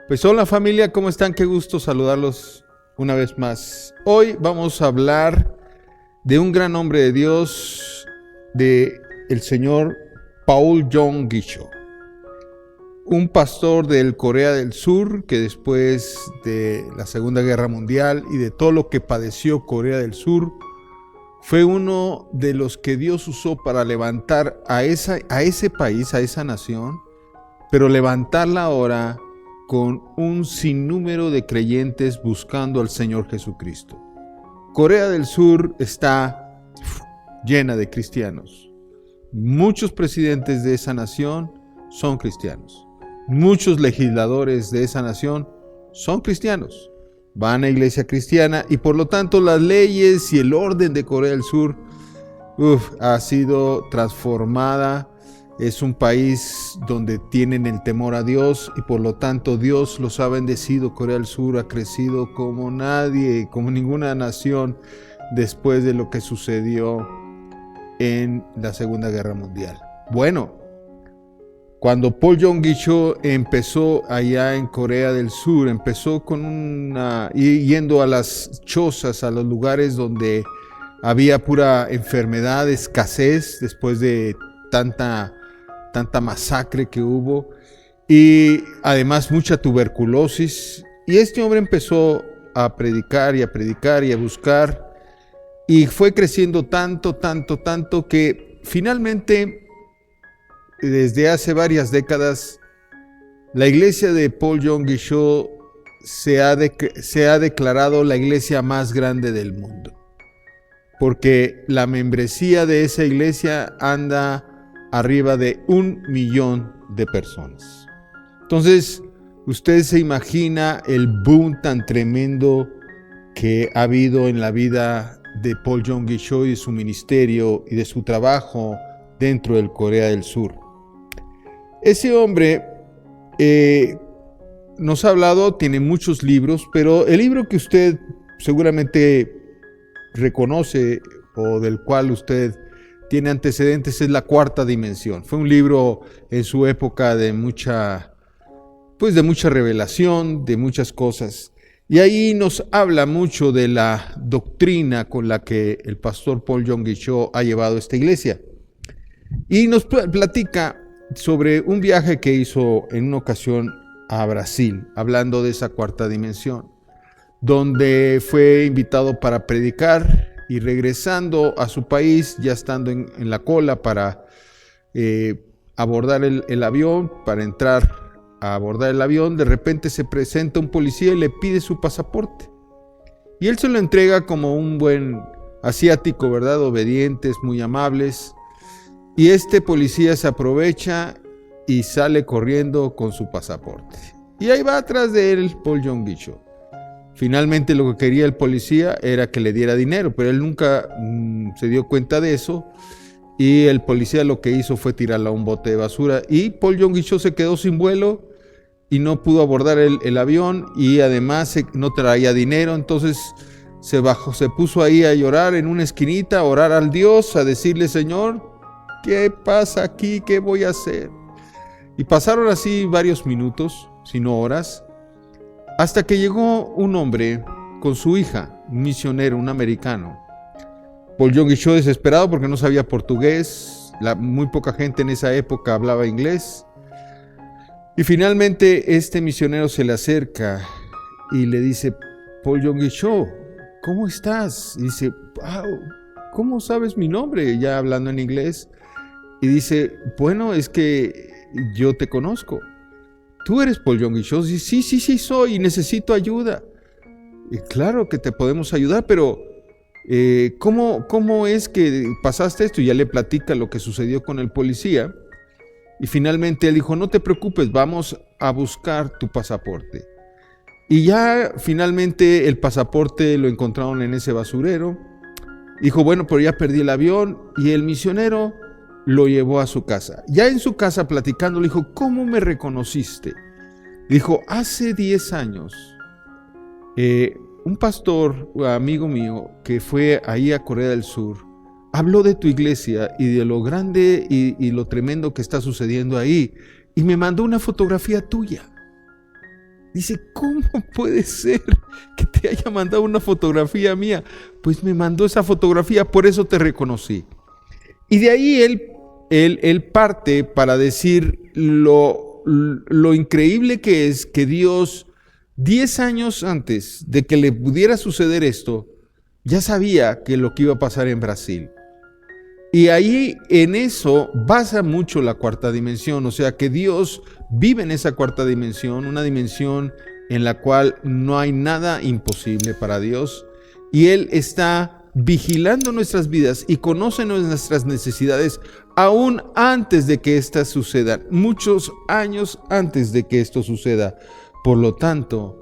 Pues hola familia, ¿cómo están? Qué gusto saludarlos una vez más. Hoy vamos a hablar de un gran hombre de Dios, de el señor Paul Yong-gi Cho, un pastor del Corea del Sur que después de la Segunda Guerra Mundial y de todo lo que padeció Corea del Sur, fue uno de los que Dios usó para levantar a ese país, a esa nación, pero levantarla ahora con un sinnúmero de creyentes buscando al Señor Jesucristo. Corea del Sur está llena de cristianos. Muchos presidentes de esa nación son cristianos. Muchos legisladores de esa nación son cristianos. Van a iglesia cristiana y por lo tanto las leyes y el orden de Corea del Sur ha sido transformada. Es un país donde tienen el temor a Dios y por lo tanto Dios los ha bendecido. Corea del Sur ha crecido como nadie, como ninguna nación después de lo que sucedió en la Segunda Guerra Mundial. Bueno, cuando Paul Yong-gi-Cho empezó allá en Corea del Sur, empezó con yendo a las chozas, a los lugares donde había pura enfermedad, escasez después de tanta masacre que hubo y además mucha tuberculosis. Y este hombre empezó a predicar y a predicar y a buscar y fue creciendo tanto que finalmente desde hace varias décadas la iglesia de Paul Yong-gi-Cho se ha declarado la iglesia más grande del mundo, porque la membresía de esa iglesia anda arriba de 1 millón de personas. Entonces, usted se imagina el boom tan tremendo que ha habido en la vida de Paul Yong-gi-Cho y de su ministerio y de su trabajo dentro del Corea del Sur. Ese hombre nos ha hablado, tiene muchos libros, pero el libro que usted seguramente reconoce o del cual usted tiene antecedentes es La Cuarta Dimensión. Fue un libro en su época de mucha revelación, de muchas cosas. Y ahí nos habla mucho de la doctrina con la que el pastor Paul Yong-gi-Cho ha llevado esta iglesia. Y nos platica sobre un viaje que hizo en una ocasión a Brasil, hablando de esa cuarta dimensión, donde fue invitado para predicar. Y regresando a su país, ya estando en la cola para abordar el avión, para entrar a abordar el avión, de repente se presenta un policía y le pide su pasaporte. Y él se lo entrega como un buen asiático, ¿verdad? Obedientes, muy amables. Y este policía se aprovecha y sale corriendo con su pasaporte. Y ahí va atrás de él Paul Yong-gi-Cho. Finalmente lo que quería el policía era que le diera dinero, pero él nunca se dio cuenta de eso y el policía lo que hizo fue tirarla a un bote de basura y Paul Yong-gi-Cho se quedó sin vuelo y no pudo abordar el avión y además no traía dinero. Entonces se puso ahí a llorar en una esquinita, a orar al Dios, a decirle: Señor, ¿qué pasa aquí? ¿Qué voy a hacer? Y pasaron así varios minutos, si no horas, hasta que llegó un hombre con su hija, un misionero, un americano. Paul Yong-gi-Cho desesperado porque no sabía portugués, muy poca gente en esa época hablaba inglés. Y finalmente este misionero se le acerca y le dice: Paul Yong-gi-Cho, ¿cómo estás? Y dice: wow, ¿cómo sabes mi nombre? Ya hablando en inglés. Y dice: bueno, es que yo te conozco. ¿Tú eres Paul Yong-gi-Cho? Sí, soy y necesito ayuda. Y claro que te podemos ayudar, pero ¿cómo es que pasaste esto? Y ya le platica lo que sucedió con el policía. Y finalmente él dijo: no te preocupes, vamos a buscar tu pasaporte. Y ya finalmente el pasaporte lo encontraron en ese basurero. Dijo: bueno, pero ya perdí el avión. Y el misionero lo llevó a su casa. Ya en su casa platicando le dijo: ¿cómo me reconociste? Dijo: hace 10 años un pastor, amigo mío, que fue ahí a Corea del Sur, habló de tu iglesia y de lo grande y lo tremendo que está sucediendo ahí, y me mandó una fotografía tuya. Dice, ¿cómo puede ser que te haya mandado una fotografía mía? Pues me mandó esa fotografía, por eso te reconocí. Y de ahí él parte para decir lo increíble que es que Dios, 10 años antes de que le pudiera suceder esto, ya sabía que lo que iba a pasar en Brasil. Y ahí en eso basa mucho la cuarta dimensión, o sea que Dios vive en esa cuarta dimensión, una dimensión en la cual no hay nada imposible para Dios, y Él está vigilando nuestras vidas y conoce nuestras necesidades aún antes de que éstas sucedan, muchos años antes de que esto suceda. Por lo tanto,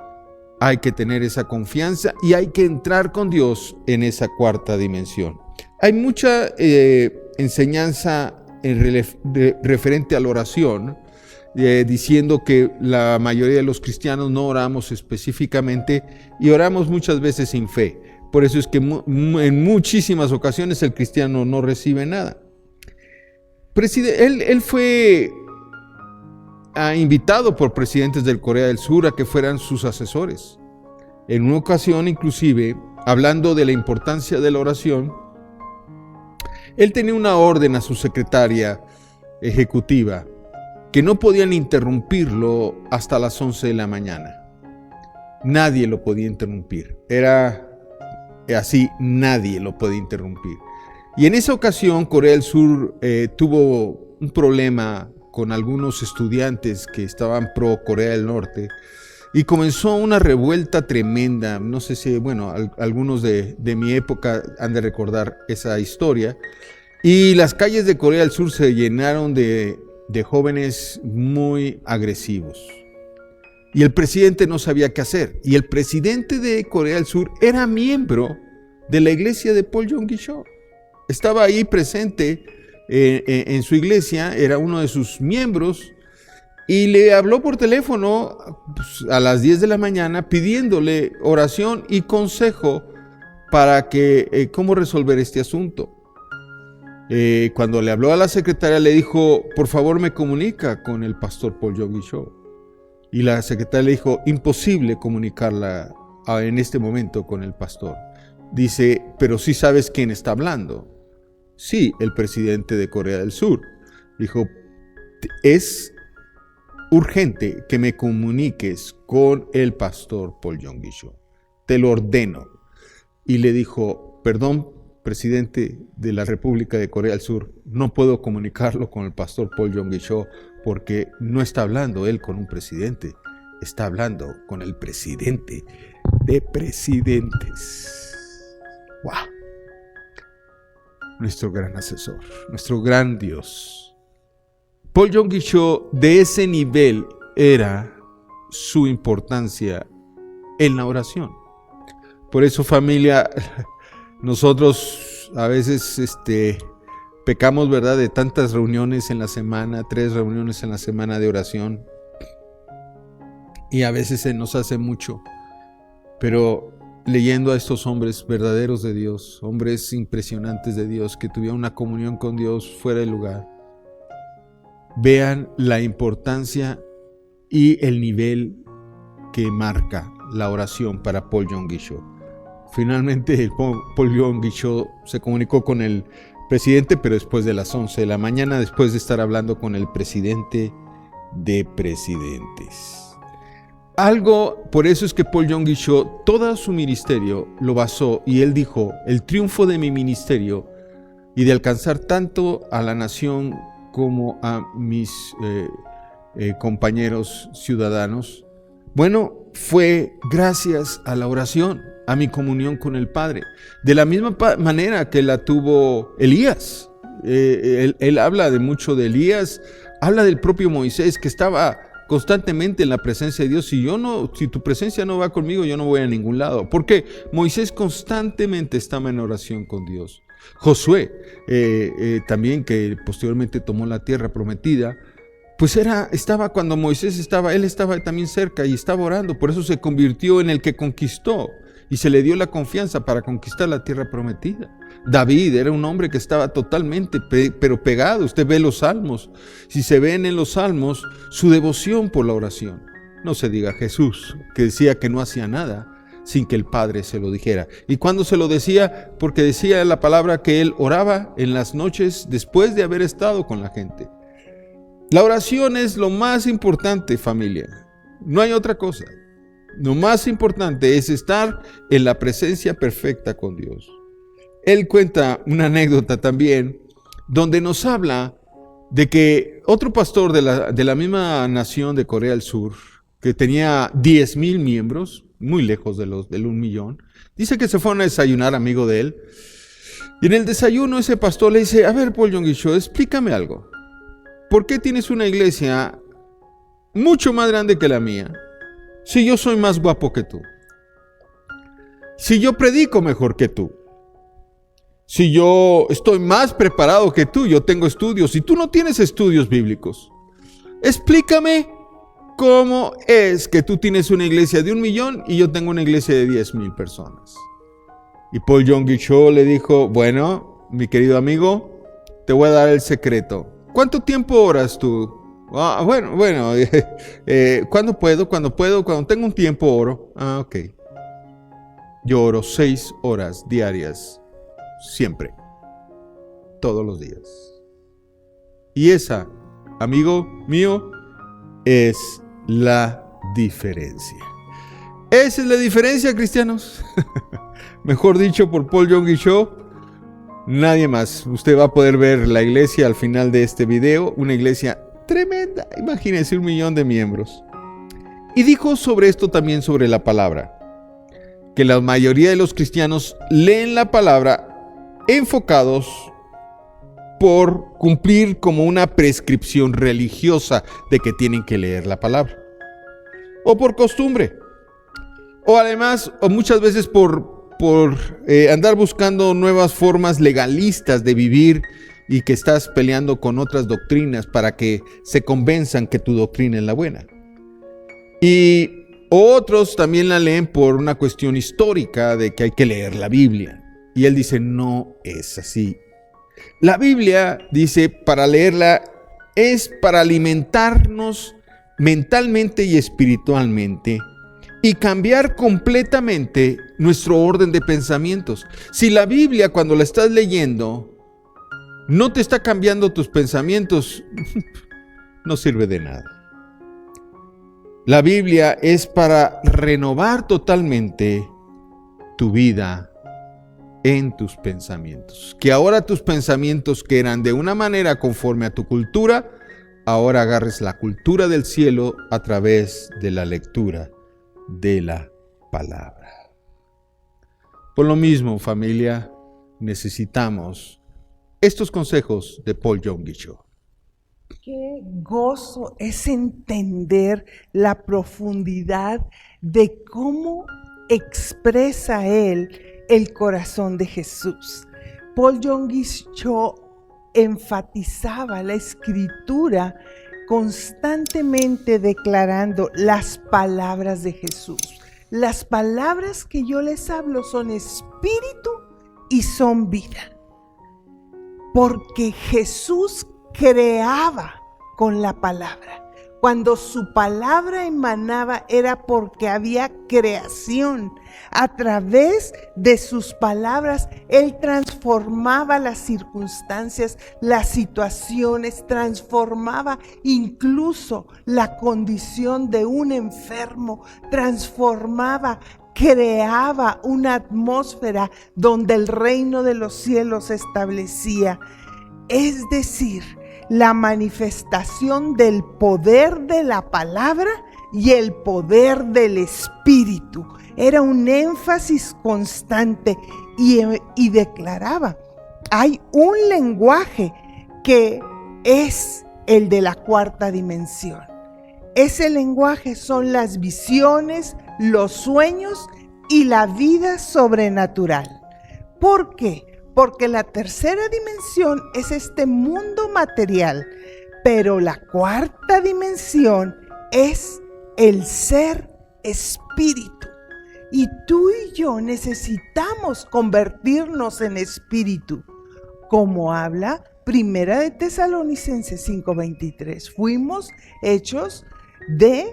hay que tener esa confianza y hay que entrar con Dios en esa cuarta dimensión. Hay mucha enseñanza referente a la oración, diciendo que la mayoría de los cristianos no oramos específicamente y oramos muchas veces sin fe. Por eso es que en muchísimas ocasiones el cristiano no recibe nada. Él fue invitado por presidentes del Corea del Sur a que fueran sus asesores. En una ocasión, inclusive, hablando de la importancia de la oración, él tenía una orden a su secretaria ejecutiva que no podían interrumpirlo hasta las 11 de la mañana. Nadie lo podía interrumpir. Era así, nadie lo podía interrumpir. Y en esa ocasión, Corea del Sur tuvo un problema con algunos estudiantes que estaban pro Corea del Norte y comenzó una revuelta tremenda. No sé si, algunos de mi época han de recordar esa historia. Y las calles de Corea del Sur se llenaron de jóvenes muy agresivos. Y el presidente no sabía qué hacer. Y el presidente de Corea del Sur era miembro de la iglesia de Paul Yong-gi-cho. Estaba ahí presente en su iglesia, era uno de sus miembros, y le habló por teléfono a las 10 de la mañana pidiéndole oración y consejo para que cómo resolver este asunto. Cuando le habló a la secretaria, le dijo, por favor me comunica con el pastor Paul Yong-gi-cho. Y la secretaria le dijo, imposible comunicarla en este momento con el pastor. Dice, pero sí sabes quién está hablando. Sí, el presidente de Corea del Sur. Dijo, es urgente que me comuniques con el pastor Paul Yong-gi-cho. Te lo ordeno. Y le dijo, perdón, presidente de la República de Corea del Sur, no puedo comunicarlo con el pastor Paul Yong-gi-cho porque no está hablando él con un presidente, está hablando con el presidente de presidentes. ¡Wow! Nuestro gran asesor, nuestro gran Dios. Paul Yong-gi-cho, de ese nivel era su importancia en la oración. Por eso, familia, nosotros a veces pecamos, ¿verdad?, de tantas reuniones en la semana, 3 reuniones en la semana de oración, y a veces se nos hace mucho, pero leyendo a estos hombres verdaderos de Dios, hombres impresionantes de Dios, que tuvieron una comunión con Dios fuera de lugar, vean la importancia y el nivel que marca la oración para Paul Yong-gi-cho. Finalmente Paul Yong-gi-cho se comunicó con el presidente, pero después de las 11 de la mañana, después de estar hablando con el presidente de presidentes. Por eso es que Paul Yong-gi-cho, todo su ministerio lo basó, y él dijo, el triunfo de mi ministerio y de alcanzar tanto a la nación como a mis compañeros ciudadanos, fue gracias a la oración, a mi comunión con el Padre. De la misma manera que la tuvo Elías. Él habla de mucho de Elías, habla del propio Moisés, que estaba constantemente en la presencia de Dios. Si tu presencia no va conmigo, yo no voy a ningún lado. Porque Moisés constantemente estaba en oración con Dios. Josué, también, que posteriormente tomó la tierra prometida, pues estaba cuando Moisés él estaba también cerca y estaba orando. Por eso se convirtió en el que conquistó y se le dio la confianza para conquistar la tierra prometida. David era un hombre que estaba totalmente pero pegado. Usted ve los salmos. Si se ven en los salmos, su devoción por la oración. No se diga Jesús, que decía que no hacía nada sin que el Padre se lo dijera. ¿Y cuándo se lo decía? Porque decía la palabra que Él oraba en las noches después de haber estado con la gente. La oración es lo más importante, familia. No hay otra cosa. Lo más importante es estar en la presencia perfecta con Dios. Él cuenta una anécdota también, donde nos habla de que otro pastor de la misma nación de Corea del Sur, que tenía 10,000 miembros, muy lejos del 1,000,000, dice que se fueron a desayunar, amigo de él, y en el desayuno ese pastor le dice: a ver, Paul Yonggi-cho, explícame algo. ¿Por qué tienes una iglesia mucho más grande que la mía si yo soy más guapo que tú? Si yo predico mejor que tú. Si yo estoy más preparado que tú, yo tengo estudios y tú no tienes estudios bíblicos. Explícame cómo es que tú tienes una iglesia de 1,000,000 y yo tengo una iglesia de 10,000 personas. Y Paul Yonggi-cho le dijo: bueno, mi querido amigo, te voy a dar el secreto. ¿Cuánto tiempo oras tú? Bueno, ¿cuándo puedo? Cuando tengo un tiempo oro. Ok. Yo oro 6 horas diarias. Siempre, todos los días. Y esa, amigo mío, es la diferencia. Esa es la diferencia, cristianos. Mejor dicho por Paul Yonggi-cho, nadie más. Usted va a poder ver la iglesia al final de este video, una iglesia tremenda. Imagínense, 1,000,000 de miembros. Y dijo sobre esto también, sobre la palabra, que la mayoría de los cristianos leen la palabra enfocados por cumplir como una prescripción religiosa de que tienen que leer la palabra, o por costumbre, o además, o muchas veces por andar buscando nuevas formas legalistas de vivir y que estás peleando con otras doctrinas para que se convenzan que tu doctrina es la buena. Y otros también la leen por una cuestión histórica de que hay que leer la Biblia. Y él dice: no es así. La Biblia, dice, para leerla es para alimentarnos mentalmente y espiritualmente y cambiar completamente nuestro orden de pensamientos. Si la Biblia, cuando la estás leyendo, no te está cambiando tus pensamientos, no sirve de nada. La Biblia es para renovar totalmente tu vida en tus pensamientos. Que ahora tus pensamientos, que eran de una manera conforme a tu cultura, ahora agarres la cultura del cielo a través de la lectura de la palabra. Por lo mismo, familia, necesitamos estos consejos de Paul Yonggi-cho. Qué gozo es entender la profundidad de cómo expresa él el corazón de Jesús. Paul Yonggi-cho enfatizaba la escritura constantemente declarando las palabras de Jesús. Las palabras que yo les hablo son espíritu y son vida. Porque Jesús creaba con la palabra. Cuando su palabra emanaba era porque había creación. A través de sus palabras, Él transformaba las circunstancias, las situaciones, transformaba incluso la condición de un enfermo, transformaba, creaba una atmósfera donde el reino de los cielos se establecía. Es decir, la manifestación del poder de la palabra y el poder del Espíritu. Era un énfasis constante y declaraba, hay un lenguaje que es el de la cuarta dimensión. Ese lenguaje son las visiones, los sueños y la vida sobrenatural. ¿Por qué? Porque la tercera dimensión es este mundo material, pero la cuarta dimensión es el ser espíritu. Y tú y yo necesitamos convertirnos en espíritu, como habla Primera de Tesalonicenses 5:23. Fuimos hechos de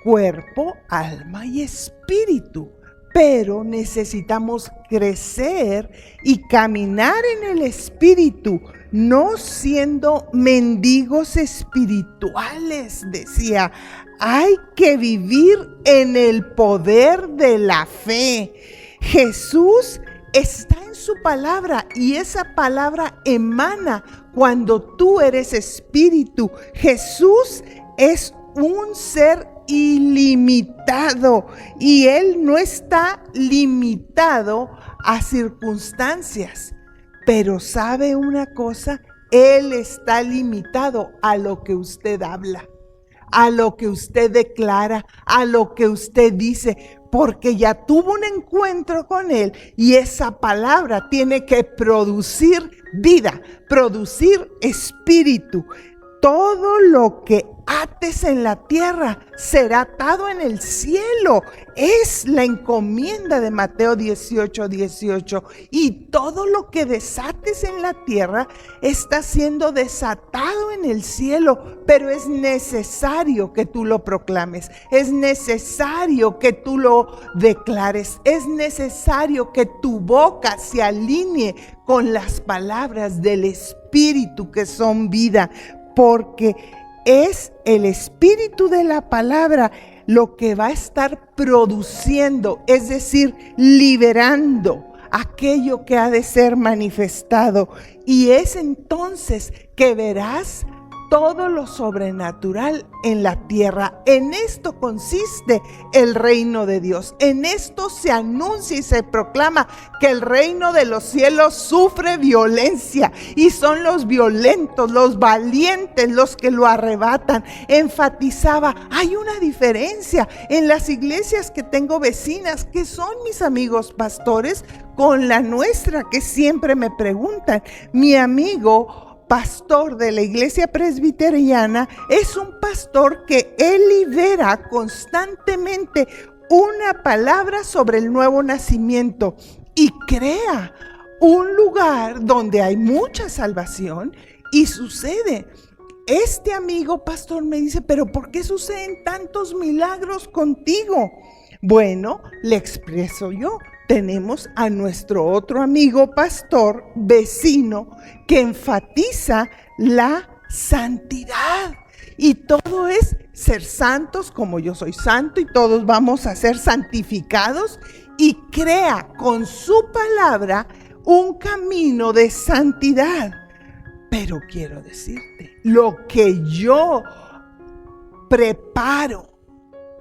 cuerpo, alma y espíritu. Pero necesitamos crecer y caminar en el espíritu, no siendo mendigos espirituales, decía. Hay que vivir en el poder de la fe. Jesús está en su palabra y esa palabra emana cuando tú eres espíritu. Jesús es un ser ilimitado y Él no está limitado a circunstancias. Pero ¿sabe una cosa? Él está limitado a lo que usted habla, a lo que usted declara, a lo que usted dice, porque ya tuvo un encuentro con Él y esa palabra tiene que producir vida, producir espíritu. Todo lo que ates en la tierra será atado en el cielo. Es la encomienda de Mateo 18:18. Y todo lo que desates en la tierra está siendo desatado en el cielo. Pero es necesario que tú lo proclames. Es necesario que tú lo declares. Es necesario que tu boca se alinee con las palabras del Espíritu que son vida. Porque es el espíritu de la palabra lo que va a estar produciendo, es decir, liberando aquello que ha de ser manifestado. Y es entonces que verás todo lo sobrenatural en la tierra. En esto consiste el reino de Dios. En esto se anuncia y se proclama que el reino de los cielos sufre violencia y son los violentos, los valientes los que lo arrebatan. Enfatizaba, hay una diferencia en las iglesias que tengo vecinas, que son mis amigos pastores, con la nuestra, que siempre me preguntan. Mi amigo pastor de la iglesia presbiteriana es un pastor que él libera constantemente una palabra sobre el nuevo nacimiento y crea un lugar donde hay mucha salvación y sucede. Este amigo pastor me dice, pero ¿por qué suceden tantos milagros contigo? Bueno, le expreso yo. Tenemos a nuestro otro amigo pastor, vecino, que enfatiza la santidad. Y todo es ser santos como yo soy santo y todos vamos a ser santificados. Y crea con su palabra un camino de santidad. Pero quiero decirte, lo que yo preparo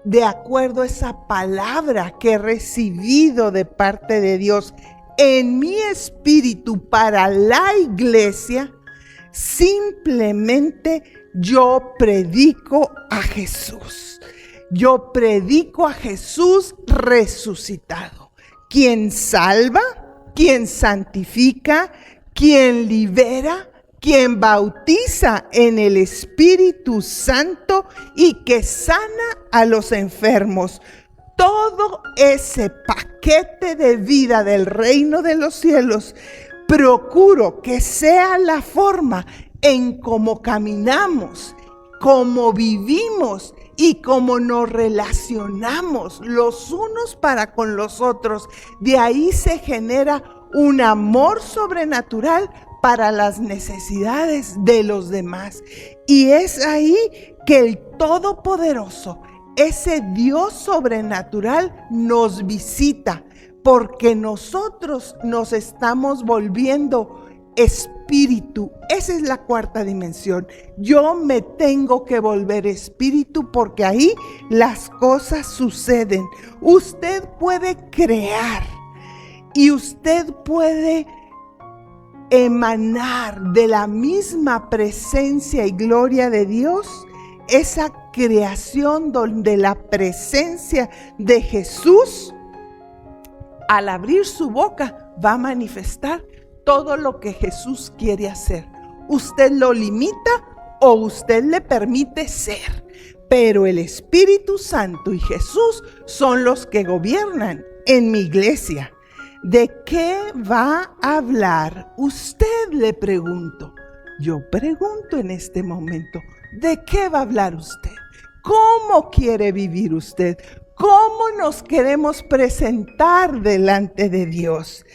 de acuerdo a esa palabra que he recibido de parte de Dios en mi espíritu para la iglesia, simplemente yo predico a Jesús. Yo predico a Jesús resucitado, quien salva, quien santifica, quien libera, quien bautiza en el Espíritu Santo y que sana a los enfermos. Todo ese paquete de vida del reino de los cielos, procuro que sea la forma en cómo caminamos, cómo vivimos y cómo nos relacionamos los unos para con los otros. De ahí se genera un amor sobrenatural para las necesidades de los demás. Y es ahí que el Todopoderoso, ese Dios sobrenatural, nos visita, porque nosotros nos estamos volviendo espíritu. Esa es la cuarta dimensión. Yo me tengo que volver espíritu porque ahí las cosas suceden. Usted puede crear y usted puede emanar de la misma presencia y gloria de Dios, esa creación donde la presencia de Jesús, al abrir su boca, va a manifestar todo lo que Jesús quiere hacer. Usted lo limita o usted le permite ser, pero el Espíritu Santo y Jesús son los que gobiernan en mi iglesia. ¿De qué va a hablar usted? Le pregunto. Yo pregunto en este momento, ¿de qué va a hablar usted? ¿Cómo quiere vivir usted? ¿Cómo nos queremos presentar delante de Dios?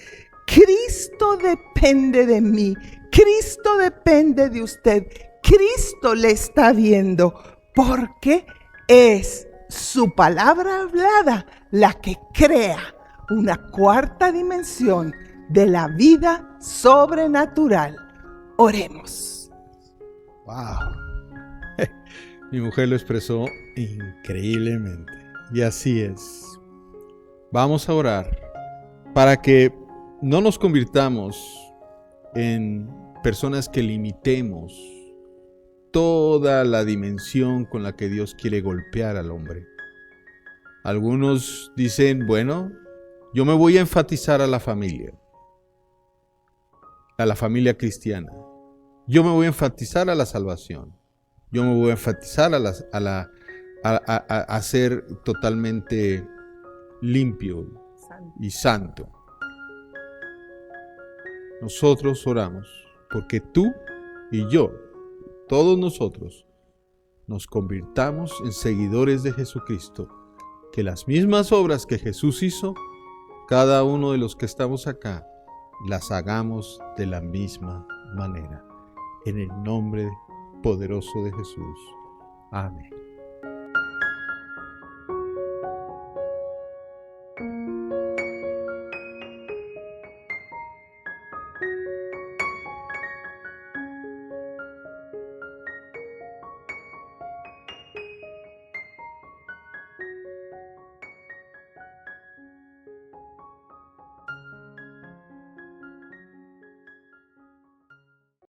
Cristo depende de mí. Cristo depende de usted. Cristo le está viendo porque es su palabra hablada la que crea una cuarta dimensión de la vida sobrenatural. Oremos. Wow. Mi mujer lo expresó increíblemente. Y así es. Vamos a orar para que no nos convirtamos en personas que limitemos toda la dimensión con la que Dios quiere golpear al hombre. Algunos dicen, bueno, yo me voy a enfatizar a la familia cristiana. Yo me voy a enfatizar a la salvación. Yo me voy a enfatizar a ser totalmente limpio y santo. Nosotros oramos porque tú y yo, todos nosotros, nos convirtamos en seguidores de Jesucristo. Que las mismas obras que Jesús hizo, cada uno de los que estamos acá, las hagamos de la misma manera. En el nombre poderoso de Jesús. Amén.